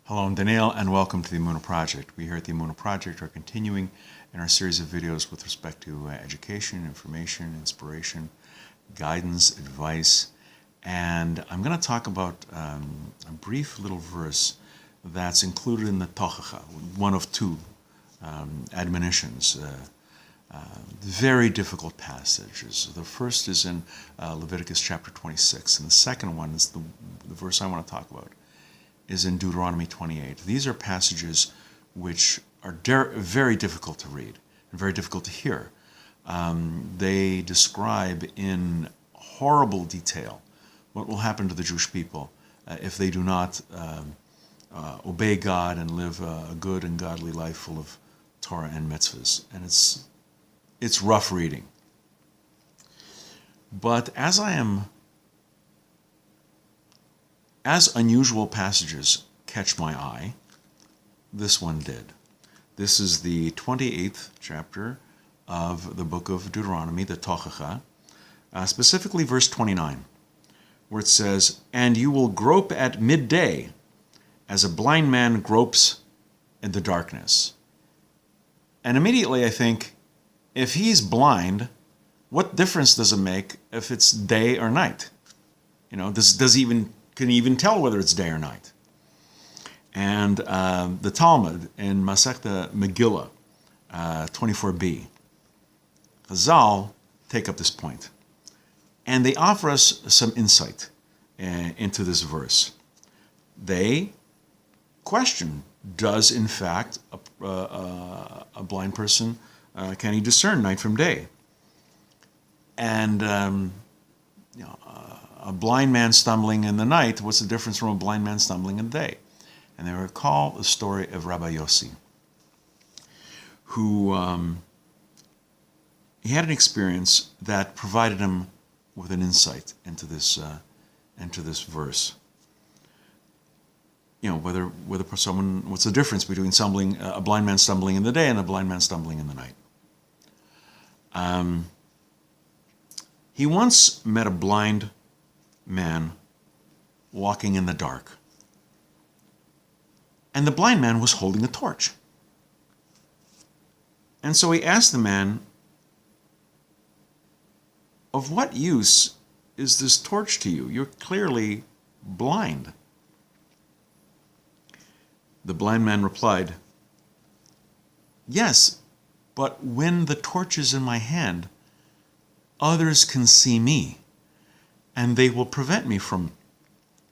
Hello, I'm Daniel, and welcome to the Emunah Project. We here at the Emunah Project are continuing in our series of videos with respect to education, information, inspiration, guidance, advice, and I'm going to talk about a brief little verse that's included in the Tochachah, one of two admonitions. Very difficult passages. The first is in Leviticus chapter 26, and the second one is the verse I want to talk about is in Deuteronomy 28. These are passages which are very difficult to read and very difficult to hear. They describe in horrible detail what will happen to the Jewish people if they do not obey God and live a good and godly life full of Torah and mitzvahs. And it's rough reading. But as unusual passages catch my eye, this one did. This is the 28th chapter of the book of Deuteronomy, the Tochachah, specifically verse 29, where it says, "And you will grope at midday as a blind man gropes in the darkness." And immediately I think, if he's blind, what difference does it make if it's day or night? You know, can he even tell whether it's day or night? And the Talmud in Tractate Megillah 24b, Chazal take up this point, and they offer us some insight into this verse. They question: does in fact a blind person can he discern night from day? And a blind man stumbling in the night, what's the difference from a blind man stumbling in the day? And they recall the story of Rabbi Yosi, who he had an experience that provided him with an insight into this verse. You know, what's the difference between a blind man stumbling in the day and a blind man stumbling in the night? He once met a blind man walking in the dark, and the blind man was holding a torch. And so he asked the man, "Of what use is this torch to you? You're clearly blind." The blind man replied, "Yes, but when the torch is in my hand, others can see me, and they will prevent me from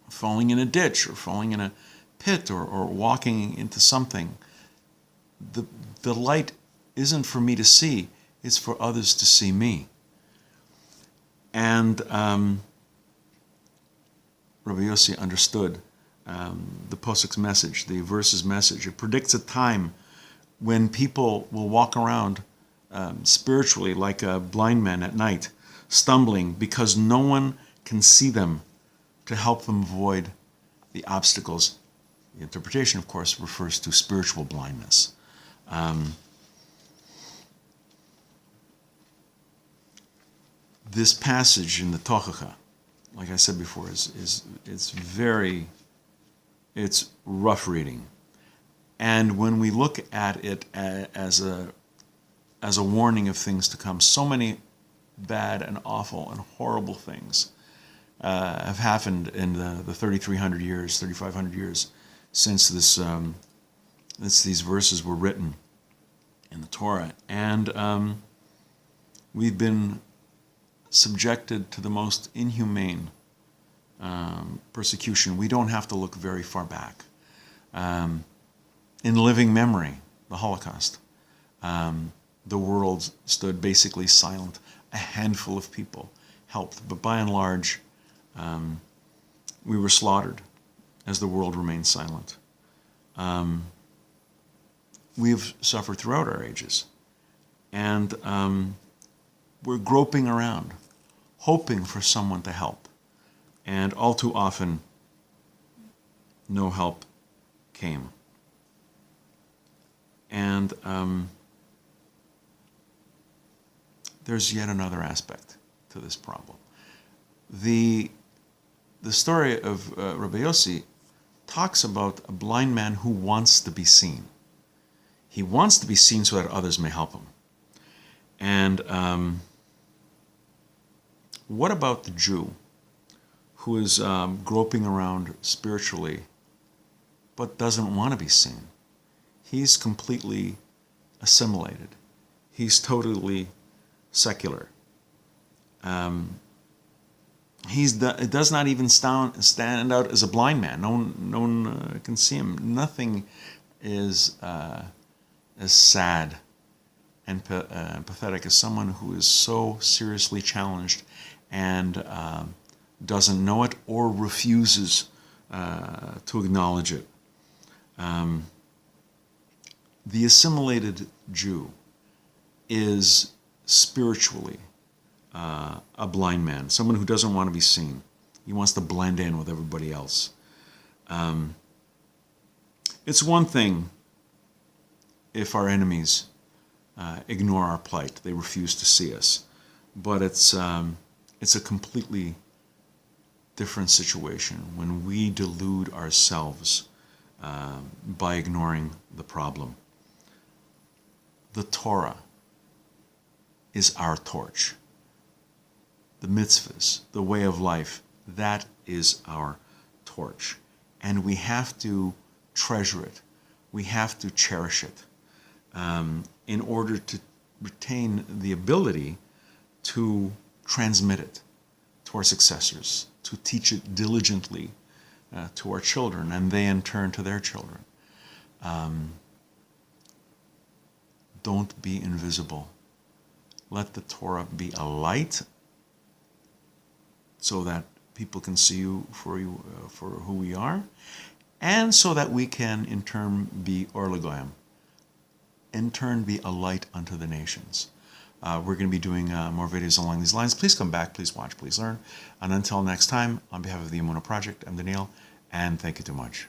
falling in a ditch or falling in a pit or walking into something. The light isn't for me to see, it's for others to see me." And Rabbi Yosi understood the Posuk's message, the verse's message. It predicts a time when people will walk around spiritually like a blind man at night, stumbling because no one can see them to help them avoid the obstacles. The interpretation, of course, refers to spiritual blindness. This passage in the Tochachah, like I said before, it's rough reading. And when we look at it as a warning of things to come, so many bad and awful and horrible things have happened in the 3,300 years, 3,500 years since these verses were written in the Torah. And we've been subjected to the most inhumane persecution. We don't have to look very far back. In living memory, the Holocaust, the world stood basically silent. A handful of people helped, but by and large, we were slaughtered as the world remained silent. We've suffered throughout our ages, and we're groping around, hoping for someone to help, and all too often, no help came. And there's yet another aspect to this problem. The story of Rabbi Yosi talks about a blind man who wants to be seen. He wants to be seen so that others may help him. And what about the Jew who is groping around spiritually but doesn't want to be seen? He's completely assimilated. He's totally secular. It does not even stand out as a blind man. No one can see him. Nothing is as sad and pathetic as someone who is so seriously challenged and doesn't know it or refuses to acknowledge it. The assimilated Jew is spiritually a blind man, someone who doesn't want to be seen. He wants to blend in with everybody else. It's one thing if our enemies ignore our plight, they refuse to see us, but it's a completely different situation when we delude ourselves by ignoring the problem. The Torah is our torch. The mitzvahs, the way of life, that is our torch. And we have to treasure it. We have to cherish it in order to retain the ability to transmit it to our successors, to teach it diligently to our children, and they in turn to their children. Don't be invisible. Let the Torah be a light so that people can see you for who we are, and so that we can in turn be or legoyim, in turn be a light unto the nations. We're going to be doing more videos along these lines. Please come back, please watch, please learn. And until next time, on behalf of the Emunah Project, I'm Daniel, and thank you too much.